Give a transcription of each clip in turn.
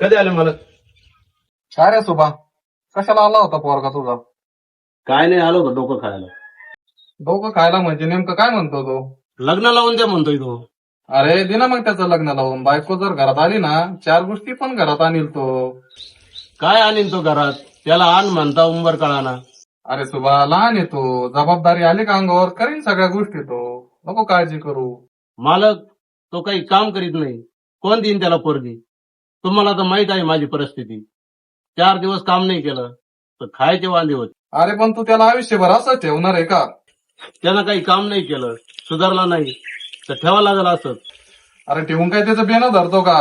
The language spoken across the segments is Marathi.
कधी आले मला? काय रे सुभा, कशाला आला होता पोरगा तुझा? काय नाही, आलो होतो डोकं खायला. डोकं खायला म्हणजे नेमकं काय म्हणतो तो? लग्न लावून द्या म्हणतोय तो. अरे दे ना मग त्याचं लग्न लावून. बायको जर घरात आली ना, 4 गोष्टी पण घरात आणील तो. काय आणीन तो घरात? त्याला आण म्हणता उंबर कळाना. अरे सुभा, लहान आहे तो, जबाबदारी आली का अंगावर करीन सगळ्या गोष्टी तो. नको काळजी करू. मालक, तो काही काम करीत नाही. कोण देईन त्याला पोरगी? तुम्हाला तर माहित आहे माझी परिस्थिती. 4 दिवस काम नाही केलं तर खायचे वांदे होते. अरे पण तू त्याला आयुष्यभर असं ठेवणार आहे का? त्यानं काही काम नाही केलं, सुधारला नाही तर ठेवा लागेल असं. अरे ठेवून काय त्याचं बेनं धरतो का?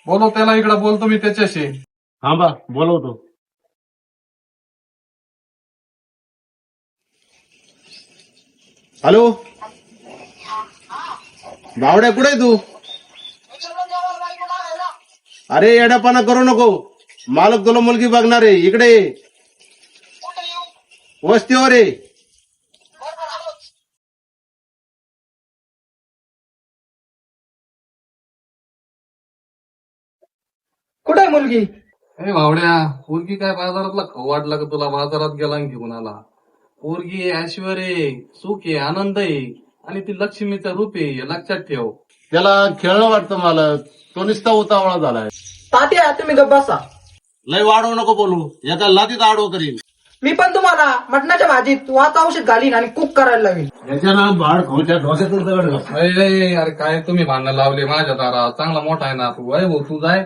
बोलव त्याला इकडं, बोलतो मी त्याच्याशी. हा बा, बोलवतो. हॅलो, बावड्या कुठे आहे तू? अरे येडापणा करू नको, मालक तुला मुलगी बघणार आहे. इकडे ये. वस्तीवर आहे. कुठे आहे मुलगी? ए भावड्या, पोरगी काय बाजारातला खाऊ वाटला का तुला? बाजारात गेला आणि घेऊन आला. पोरगी आहे, ऐश्वर्य आहे, सुख आहे, आनंद आहे आणि ती लक्ष्मीचं रूप आहे, हे लक्षात ठेव. त्याला खेळणं वाटतं मालक. तो नुसता उतावळा झालाय. तात्या तुम्ही गप्प बसा. लय वाढवू नको बोलू, एका लातीत आडवं करीन. मी पण तुम्हाला मटणाच्या भाजीत वात औषध घालीन आणि कुक करायला लावीन. याच्यानं भाड खाऊच्या ढोक्यातून दगड घाल. अरे काय तुम्ही भांडणं लावले माझ्या दारात? चांगला मोठा आहे ना तू. भाऊ तू जाय,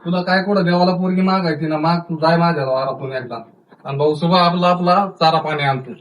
तुला काय कुठं देवाला पोरगी मागायची ना, माग तू जाय माझ्या दारातून एकदा. आणि भाऊ सुभा आपला चारा पाणी आणतो.